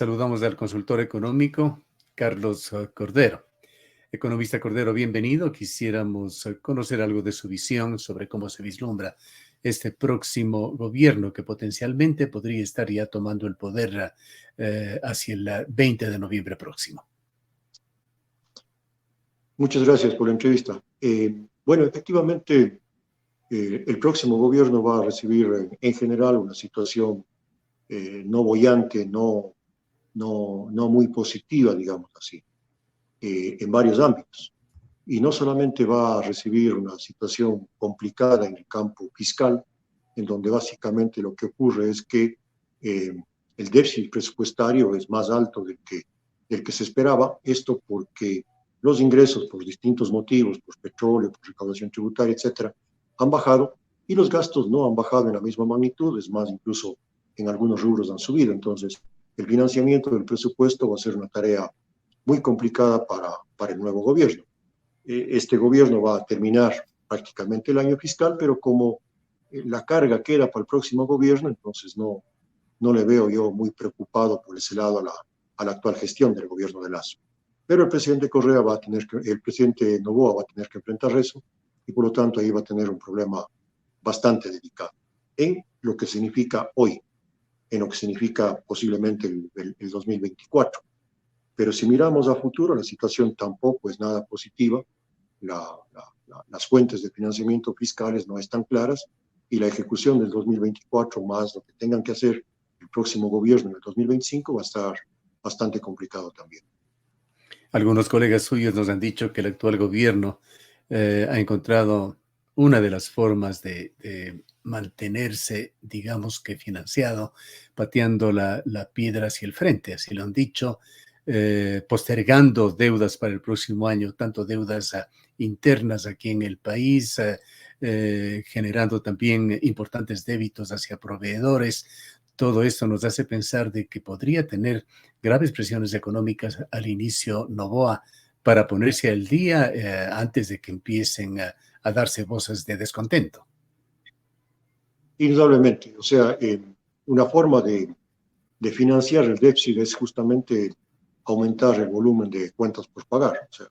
Saludamos al consultor económico, Carlos Cordero. Economista Cordero, bienvenido. Quisiéramos conocer algo de su visión sobre cómo se vislumbra este próximo gobierno que potencialmente podría estar ya tomando el poder hacia el 20 de noviembre próximo. Muchas gracias por la entrevista. Bueno, efectivamente, el próximo gobierno va a recibir en general una situación no boyante, no muy positiva, digamos así, en varios ámbitos. Y no solamente va a recibir una situación complicada en el campo fiscal, en donde básicamente lo que ocurre es que el déficit presupuestario es más alto del que se esperaba, esto porque los ingresos por distintos motivos, por petróleo, por recaudación tributaria, etcétera, han bajado y los gastos no han bajado en la misma magnitud, es más, incluso en algunos rubros han subido. Entonces, el financiamiento del presupuesto va a ser una tarea muy complicada para el nuevo gobierno. Este gobierno va a terminar prácticamente el año fiscal, pero como la carga queda para el próximo gobierno, entonces no le veo yo muy preocupado por ese lado a la actual gestión del gobierno de Lasso. Pero el presidente Correa el presidente Noboa va a tener que enfrentar eso y por lo tanto ahí va a tener un problema bastante delicado en lo que significa hoy, en lo que significa posiblemente el 2024. Pero si miramos a futuro, la situación tampoco es nada positiva. Las fuentes de financiamiento fiscales no están claras y la ejecución del 2024 más lo que tengan que hacer el próximo gobierno en el 2025 va a estar bastante complicado también. Algunos colegas suyos nos han dicho que el actual gobierno ha encontrado una de las formas de mantenerse, digamos que financiado, pateando la piedra hacia el frente, así lo han dicho, postergando deudas para el próximo año, tanto deudas internas aquí en el país, generando también importantes débitos hacia proveedores. Todo esto nos hace pensar de que podría tener graves presiones económicas al inicio Noboa para ponerse al día antes de que empiecen a darse voces de descontento. Indudablemente, o sea, una forma de financiar el déficit es justamente aumentar el volumen de cuentas por pagar. O sea,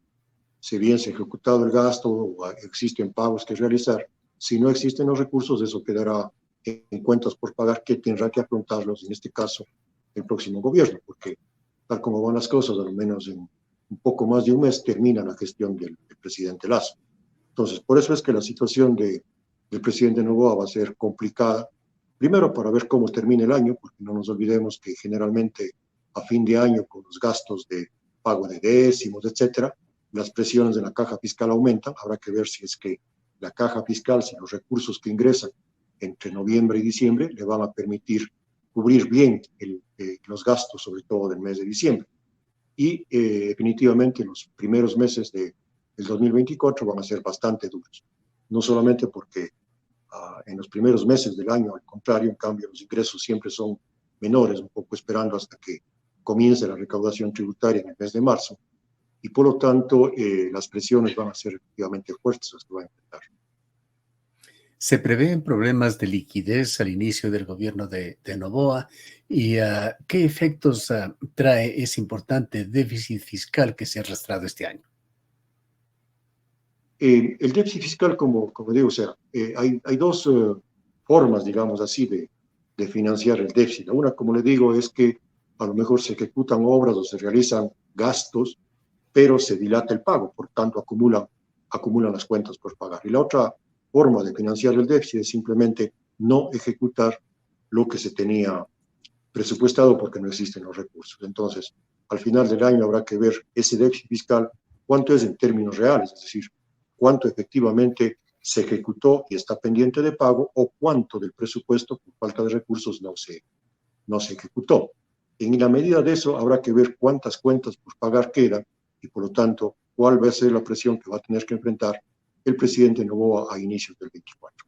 si bien se ha ejecutado el gasto o existen pagos que realizar, si no existen los recursos, eso quedará en cuentas por pagar que tendrá que afrontarlos, en este caso, el próximo gobierno, porque tal como van las cosas, al menos en un poco más de un mes termina la gestión del presidente Lasso. Entonces, por eso es que la situación del presidente Noboa va a ser complicada, primero para ver cómo termina el año, porque no nos olvidemos que generalmente a fin de año, con los gastos de pago de décimos, etcétera, las presiones de la caja fiscal aumentan. Habrá que ver si es que la caja fiscal, si los recursos que ingresan entre noviembre y diciembre le van a permitir cubrir bien los gastos, sobre todo del mes de diciembre. Y definitivamente los primeros meses del 2024 van a ser bastante duros. No solamente porque en los primeros meses del año, al contrario, en cambio, los ingresos siempre son menores, un poco esperando hasta que comience la recaudación tributaria en el mes de marzo, y por lo tanto las presiones van a ser efectivamente fuertes las que va a enfrentar. Se prevén problemas de liquidez al inicio del gobierno de Noboa y ¿qué efectos trae ese importante déficit fiscal que se ha arrastrado este año? El déficit fiscal, como digo, o sea, hay dos formas, digamos así, de financiar el déficit. Una, como le digo, es que a lo mejor se ejecutan obras o se realizan gastos, pero se dilata el pago, por tanto acumulan las cuentas por pagar. Y la otra forma de financiar el déficit es simplemente no ejecutar lo que se tenía presupuestado porque no existen los recursos. Entonces, al final del año habrá que ver ese déficit fiscal, cuánto es en términos reales, es decir, cuánto efectivamente se ejecutó y está pendiente de pago o cuánto del presupuesto por falta de recursos no se ejecutó. En la medida de eso habrá que ver cuántas cuentas por pagar quedan y por lo tanto cuál va a ser la presión que va a tener que enfrentar el presidente Noboa a inicios del 24.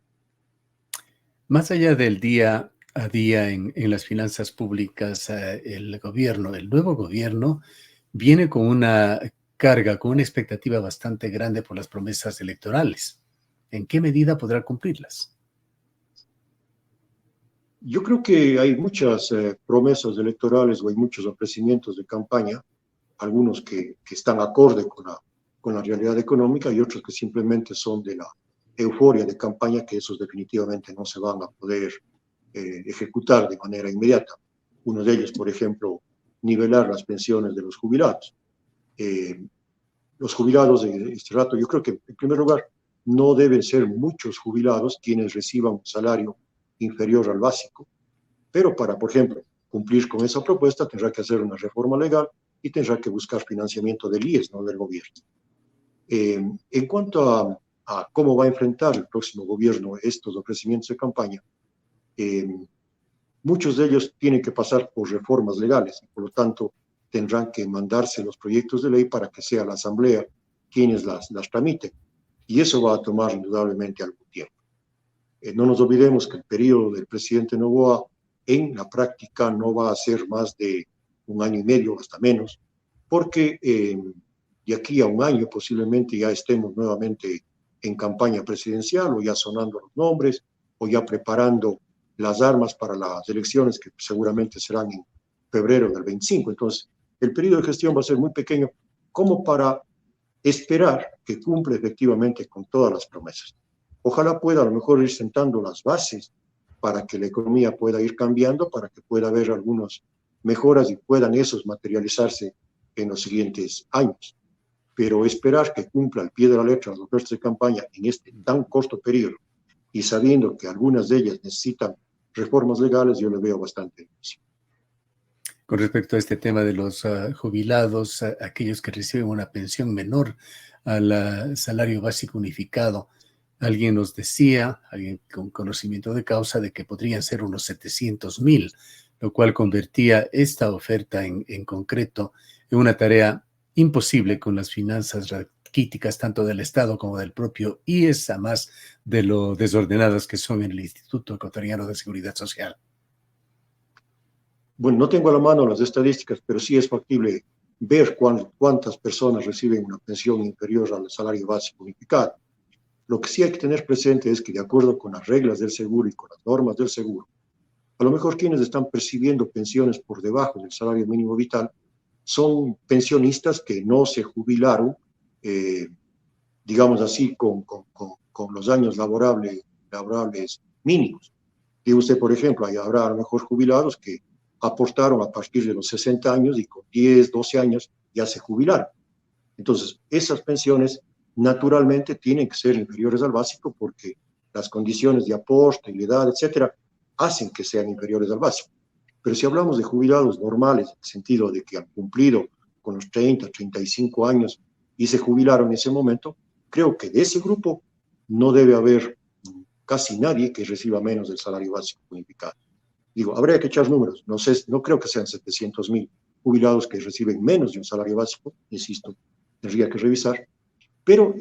Más allá del día a día en las finanzas públicas, el nuevo gobierno, viene con una carga, con una expectativa bastante grande por las promesas electorales. ¿En qué medida podrá cumplirlas? Yo creo que hay muchas promesas electorales o hay muchos ofrecimientos de campaña, algunos que están acorde con la realidad económica y otros que simplemente son de la euforia de campaña, que esos definitivamente no se van a poder ejecutar de manera inmediata. Uno de ellos, por ejemplo, nivelar las pensiones de los jubilados. Eh, los jubilados de este rato, yo creo que en primer lugar no deben ser muchos jubilados quienes reciban un salario inferior al básico, pero para, por ejemplo, cumplir con esa propuesta tendrá que hacer una reforma legal y tendrá que buscar financiamiento del IES, no del gobierno. En cuanto a cómo va a enfrentar el próximo gobierno estos ofrecimientos de campaña, eh, muchos de ellos tienen que pasar por reformas legales y por lo tanto tendrán que mandarse los proyectos de ley para que sea la Asamblea quienes las tramiten. Y eso va a tomar indudablemente algún tiempo. No nos olvidemos que el periodo del presidente Noboa en la práctica no va a ser más de un año y medio, hasta menos, porque de aquí a un año posiblemente ya estemos nuevamente en campaña presidencial o ya sonando los nombres o ya preparando las armas para las elecciones que seguramente serán en febrero del 25. Entonces, el periodo de gestión va a ser muy pequeño como para esperar que cumpla efectivamente con todas las promesas. Ojalá pueda a lo mejor ir sentando las bases para que la economía pueda ir cambiando, para que pueda haber algunas mejoras y puedan esos materializarse en los siguientes años. Pero esperar que cumpla al pie de la letra las ofertas de campaña en este tan corto periodo y sabiendo que algunas de ellas necesitan reformas legales, yo le veo bastante difícil. Con respecto a este tema de los jubilados, aquellos que reciben una pensión menor al salario básico unificado, alguien nos decía, alguien con conocimiento de causa, de que podrían ser unos 700,000, lo cual convertía esta oferta en concreto en una tarea imposible con las finanzas raquíticas tanto del Estado como del propio IES, a más de lo desordenadas que son en el Instituto Ecuatoriano de Seguridad Social. Bueno, no tengo a la mano las estadísticas, pero sí es factible ver cuántas personas reciben una pensión inferior al salario básico unificado. Lo que sí hay que tener presente es que de acuerdo con las reglas del seguro y con las normas del seguro, a lo mejor quienes están percibiendo pensiones por debajo del salario mínimo vital son pensionistas que no se jubilaron, eh, digamos así, con los años laborables mínimos. Digo usted, por ejemplo, habrá a lo mejor jubilados que aportaron a partir de los 60 años y con 10, 12 años ya se jubilaron. Entonces, esas pensiones naturalmente tienen que ser inferiores al básico porque las condiciones de aporte, la edad, etcétera, hacen que sean inferiores al básico. Pero si hablamos de jubilados normales, en el sentido de que han cumplido con los 30, 35 años y se jubilaron en ese momento, creo que de ese grupo no debe haber casi nadie que reciba menos del salario básico unificado. Digo, habría que echar números, no sé, no creo que sean 700,000 jubilados que reciben menos de un salario básico, insisto, tendría que revisar, pero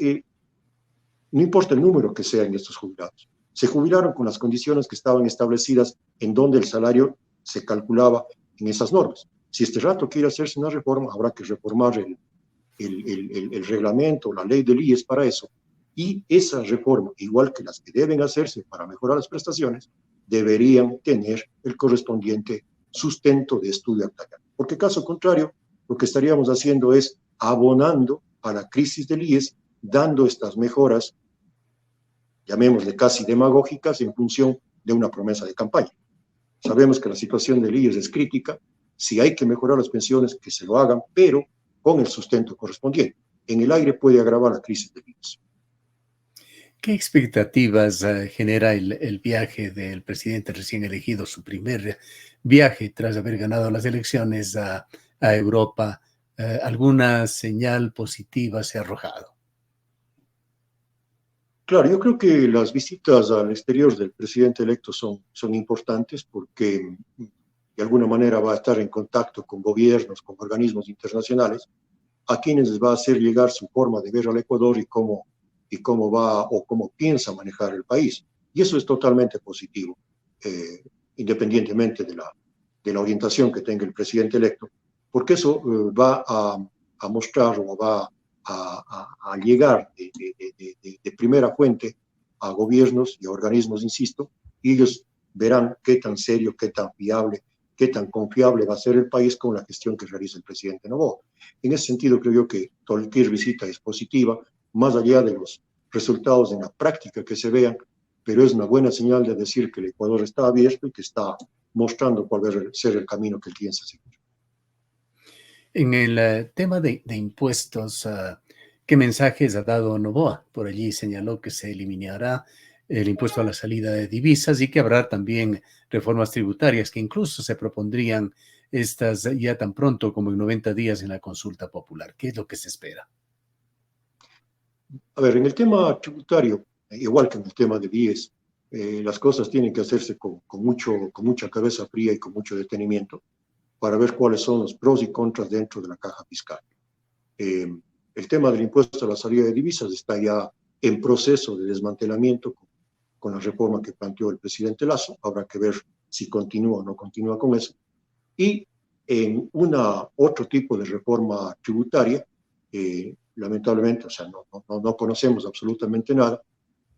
no importa el número que sean estos jubilados. Se jubilaron con las condiciones que estaban establecidas en donde el salario se calculaba en esas normas. Si este rato quiere hacerse una reforma, habrá que reformar el reglamento, la ley del IES para eso. Y esa reforma, igual que las que deben hacerse para mejorar las prestaciones, deberían tener el correspondiente sustento de estudio actuarial. Porque caso contrario, lo que estaríamos haciendo es abonando a la crisis del IES, dando estas mejoras, llamémosle casi demagógicas, en función de una promesa de campaña. Sabemos que la situación del IES es crítica, si hay que mejorar las pensiones, que se lo hagan, pero con el sustento correspondiente. En el aire puede agravar la crisis del IES. ¿Qué expectativas genera el viaje del presidente recién elegido, su primer viaje tras haber ganado las elecciones a Europa? ¿Alguna señal positiva se ha arrojado? Claro, yo creo que las visitas al exterior del presidente electo son importantes porque de alguna manera va a estar en contacto con gobiernos, con organismos internacionales, a quienes les va a hacer llegar su forma de ver al Ecuador y cómo va o cómo piensa manejar el país. Y eso es totalmente positivo, independientemente de la orientación que tenga el presidente electo, porque eso va a mostrar o va a llegar de primera fuente a gobiernos y a organismos, insisto, y ellos verán qué tan serio, qué tan fiable, qué tan confiable va a ser el país con la gestión que realiza el presidente Noboa. En ese sentido, creo yo que cualquier visita es positiva, más allá de los resultados en la práctica que se vean, pero es una buena señal de decir que el Ecuador está abierto y que está mostrando cuál va a ser el camino que él piensa seguir. En el tema de impuestos, ¿qué mensajes ha dado Noboa? Por allí señaló que se eliminará el impuesto a la salida de divisas y que habrá también reformas tributarias que incluso se propondrían estas ya tan pronto como en 90 días en la consulta popular. ¿Qué es lo que se espera? A ver, en el tema tributario, igual que en el tema de IES, las cosas tienen que hacerse con mucha cabeza fría y con mucho detenimiento para ver cuáles son los pros y contras dentro de la caja fiscal. El tema del impuesto a la salida de divisas está ya en proceso de desmantelamiento con la reforma que planteó el presidente Lasso. Habrá que ver si continúa o no continúa con eso. Y en otro tipo de reforma tributaria, lamentablemente, o sea, no conocemos absolutamente nada.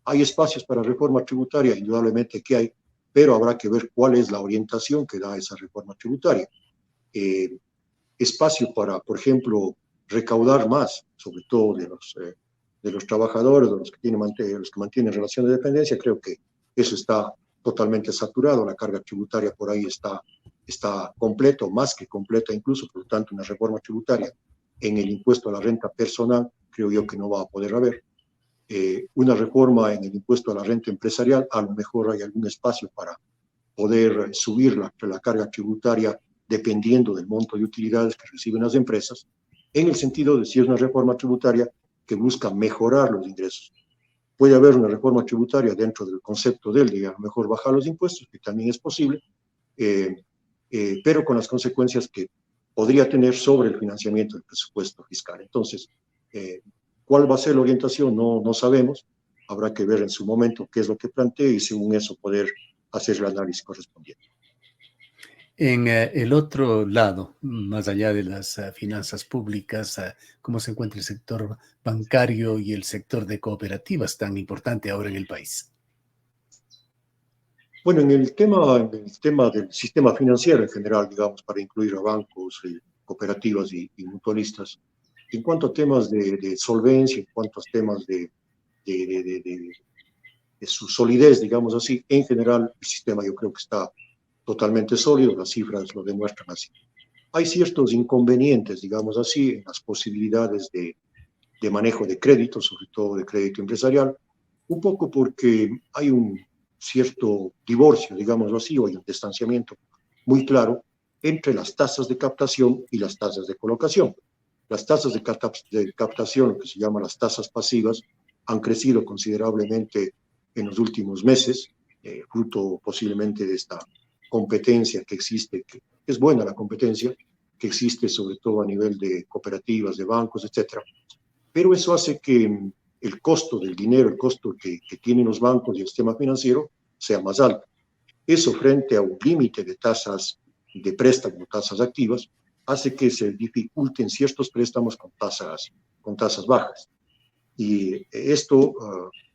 Hay espacios para reforma tributaria, indudablemente que hay, pero habrá que ver cuál es la orientación que da esa reforma tributaria. Espacio para, por ejemplo, recaudar más, sobre todo de los trabajadores, de los que mantienen relación de dependencia, creo que eso está totalmente saturado, la carga tributaria por ahí está completo, más que completa incluso, por lo tanto una reforma tributaria en el impuesto a la renta personal creo yo que no va a poder haber. Una reforma en el impuesto a la renta empresarial, a lo mejor hay algún espacio para poder subir la carga tributaria dependiendo del monto de utilidades que reciben las empresas, en el sentido de si es una reforma tributaria que busca mejorar los ingresos. Puede haber una reforma tributaria dentro del concepto de a lo mejor bajar los impuestos, que también es posible, pero con las consecuencias que podría tener sobre el financiamiento del presupuesto fiscal. Entonces, ¿cuál va a ser la orientación? No sabemos. Habrá que ver en su momento qué es lo que plantea y según eso poder hacer el análisis correspondiente. En el otro lado, más allá de las finanzas públicas, ¿cómo se encuentra el sector bancario y el sector de cooperativas tan importante ahora en el país? Bueno, en el tema del sistema financiero en general, digamos, para incluir a bancos, cooperativas y mutualistas, en cuanto a temas de solvencia, en cuanto a temas de su solidez, digamos así, en general el sistema yo creo que está totalmente sólido, las cifras lo demuestran así. Hay ciertos inconvenientes, digamos así, en las posibilidades de manejo de crédito, sobre todo de crédito empresarial, un poco porque hay un cierto divorcio, digámoslo así, o hay un distanciamiento muy claro entre las tasas de captación y las tasas de colocación. Las tasas de captación, lo que se llama las tasas pasivas, han crecido considerablemente en los últimos meses, fruto posiblemente de esta competencia que existe, que es buena la competencia, que existe sobre todo a nivel de cooperativas, de bancos, etcétera. Pero eso hace que el costo del dinero, el costo que tienen los bancos y el sistema financiero sea más alto. Eso frente a un límite de tasas de préstamo, tasas activas, hace que se dificulten ciertos préstamos con tasas bajas. Y a esto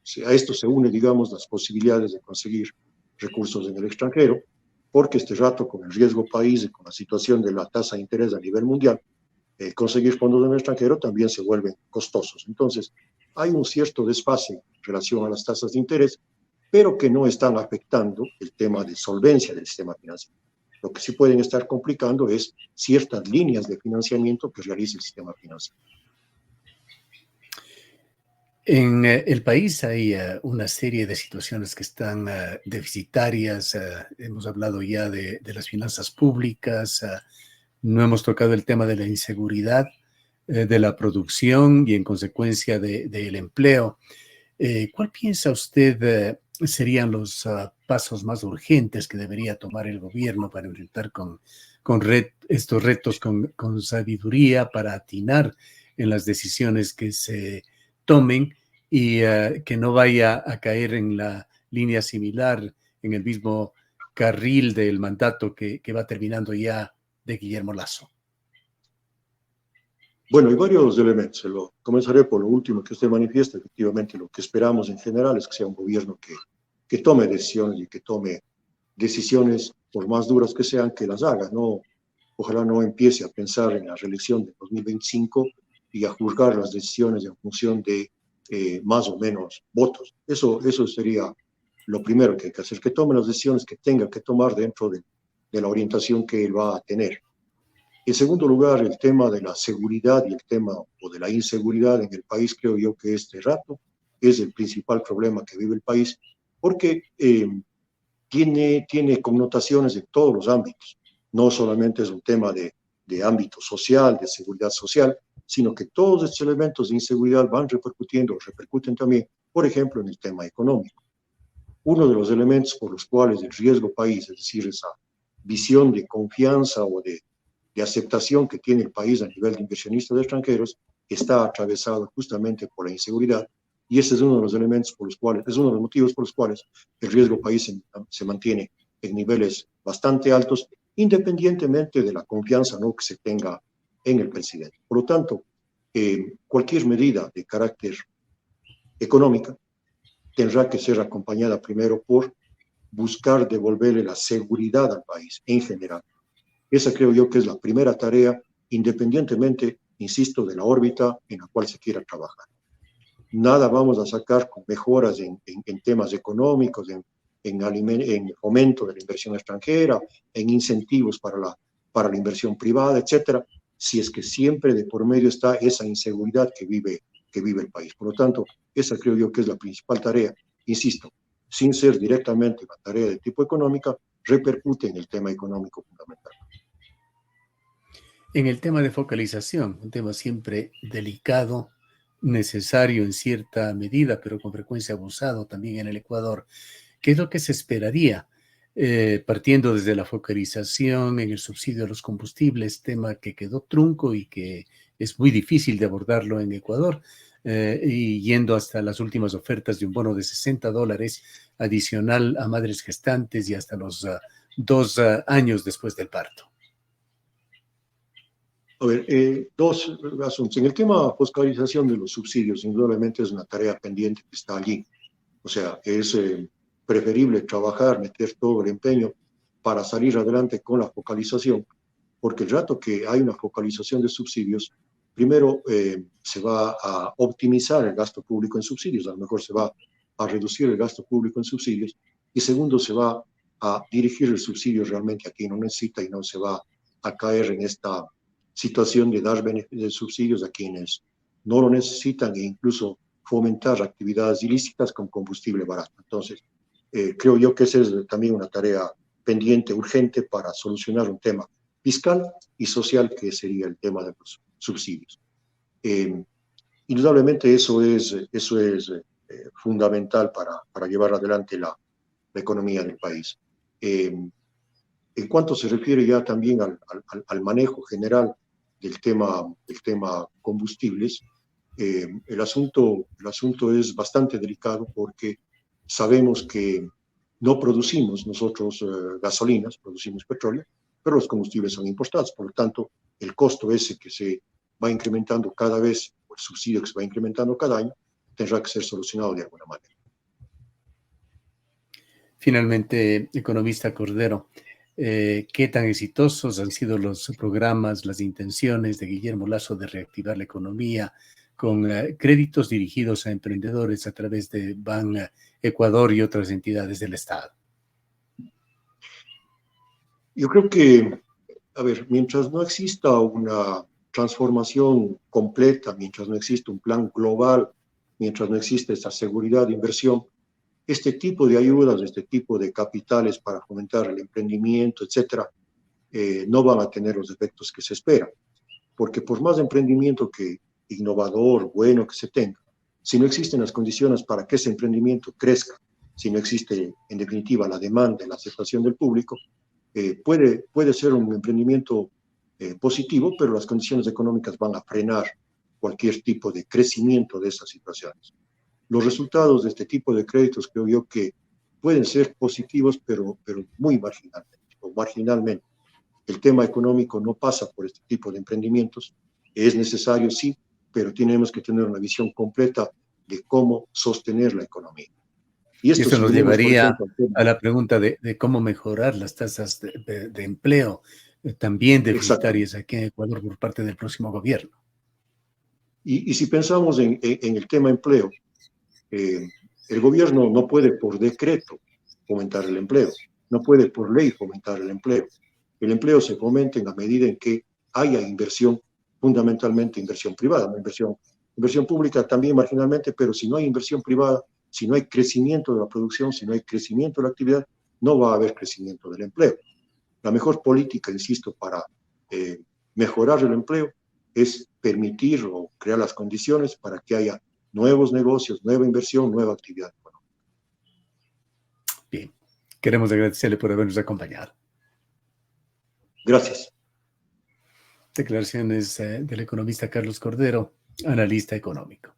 se une, digamos, las posibilidades de conseguir recursos en el extranjero, porque este rato con el riesgo país y con la situación de la tasa de interés a nivel mundial, conseguir fondos en el extranjero también se vuelven costosos. Entonces, hay un cierto desfase en relación a las tasas de interés, pero que no están afectando el tema de solvencia del sistema financiero. Lo que sí pueden estar complicando es ciertas líneas de financiamiento que realiza el sistema financiero. En el país hay una serie de situaciones que están deficitarias. Hemos hablado ya de las finanzas públicas. No hemos tocado el tema de la inseguridad, de la producción y en consecuencia del empleo. ¿Cuál piensa usted serían los pasos más urgentes que debería tomar el gobierno para enfrentar estos retos con sabiduría, para atinar en las decisiones que se tomen y que no vaya a caer en la línea similar, en el mismo carril del mandato que va terminando ya de Guillermo Lasso? Bueno, hay varios elementos. Comenzaré por lo último que usted manifiesta. Efectivamente, lo que esperamos en general es que sea un gobierno que tome decisiones y que tome decisiones, por más duras que sean, que las haga. No, ojalá no empiece a pensar en la reelección de 2025 y a juzgar las decisiones en función de más o menos votos. Eso sería lo primero que hay que hacer, que tome las decisiones que tenga que tomar dentro de la orientación que él va a tener. En segundo lugar, el tema de la seguridad y el tema o de la inseguridad en el país, creo yo que este rato es el principal problema que vive el país, porque tiene connotaciones en todos los ámbitos. No solamente es un tema de ámbito social, de seguridad social, sino que todos estos elementos de inseguridad van repercuten también, por ejemplo, en el tema económico. Uno de los elementos por los cuales el riesgo país, es decir, esa visión de confianza o de aceptación que tiene el país a nivel de inversionistas extranjeros, está atravesado justamente por la inseguridad, y ese es uno de los elementos por los cuales, es uno de los motivos por los cuales el riesgo país se mantiene en niveles bastante altos, independientemente de la confianza, ¿no?, que se tenga en el presidente. Por lo tanto, cualquier medida de carácter económica tendrá que ser acompañada primero por buscar devolverle la seguridad al país en general. Esa creo yo que es la primera tarea, independientemente, insisto, de la órbita en la cual se quiera trabajar. Nada vamos a sacar con mejoras en temas económicos, en fomento de la inversión extranjera, en incentivos para la inversión privada, etcétera, si es que siempre de por medio está esa inseguridad que vive el país. Por lo tanto, esa creo yo que es la principal tarea. Insisto, sin ser directamente una tarea de tipo económica, repercute en el tema económico fundamental. En el tema de focalización, un tema siempre delicado, necesario en cierta medida, pero con frecuencia abusado también en el Ecuador. ¿Qué es lo que se esperaría partiendo desde la focalización en el subsidio a los combustibles, tema que quedó trunco y que es muy difícil de abordarlo en Ecuador, y yendo hasta las últimas ofertas de un bono de $60 adicional a madres gestantes y hasta los 2 años después del parto? A ver, dos asuntos. En el tema fiscalización de los subsidios, indudablemente es una tarea pendiente que está allí. O sea, es preferible trabajar, meter todo el empeño para salir adelante con la focalización, porque el rato que hay una focalización de subsidios, primero se va a optimizar el gasto público en subsidios, a lo mejor se va a reducir el gasto público en subsidios, y segundo, se va a dirigir el subsidio realmente a quien no necesita y no se va a caer en esta situación de dar de subsidios a quienes no lo necesitan e incluso fomentar actividades ilícitas con combustible barato. Entonces, creo yo que esa es también una tarea pendiente, urgente, para solucionar un tema fiscal y social, que sería el tema de los subsidios. Indudablemente eso es fundamental para llevar adelante la economía del país. En cuanto se refiere ya también al manejo general del tema combustibles, el asunto es bastante delicado, porque sabemos que no producimos nosotros gasolinas, producimos petróleo, pero los combustibles son importados. Por lo tanto, el costo ese que se va incrementando cada vez, o el subsidio que se va incrementando cada año, tendrá que ser solucionado de alguna manera. Finalmente, economista Cordero, ¿qué tan exitosos han sido los programas, las intenciones de Guillermo Lasso de reactivar la economía con créditos dirigidos a emprendedores a través de Ban Ecuador y otras entidades del Estado? Yo creo que, a ver, mientras no exista una transformación completa, mientras no exista un plan global, mientras no exista esta seguridad de inversión, este tipo de ayudas, este tipo de capitales para fomentar el emprendimiento, etcétera, no van a tener los efectos que se esperan. Porque por más emprendimiento que innovador, bueno que se tenga, si no existen las condiciones para que ese emprendimiento crezca, si no existe en definitiva la demanda y la aceptación del público, puede ser un emprendimiento positivo, pero las condiciones económicas van a frenar cualquier tipo de crecimiento de esas situaciones. Los resultados de este tipo de créditos creo yo que pueden ser positivos, pero muy marginalmente. El tema económico no pasa por este tipo de emprendimientos. Es necesario, sí, pero tenemos que tener una visión completa de cómo sostener la economía. Y Y esto eso si nos venimos, por llevaría ejemplo, al tema. a la pregunta de cómo mejorar las tasas de empleo, también Exactamente. deficitarias aquí en Ecuador por parte del próximo gobierno. Y si pensamos en el tema empleo, eh, el gobierno no puede por decreto fomentar el empleo, no puede por ley fomentar el empleo. El empleo se fomenta en la medida en que haya inversión, fundamentalmente inversión privada, no inversión pública también marginalmente, pero si no hay inversión privada, si no hay crecimiento de la producción, si no hay crecimiento de la actividad, no va a haber crecimiento del empleo. La mejor política, insisto, para eh, mejorar el empleo es permitir o crear las condiciones para que haya nuevos negocios, nueva inversión, nueva actividad. Bueno, Bien, queremos agradecerle por habernos acompañado. gracias. Declaraciones del economista Carlos Cordero, analista económico.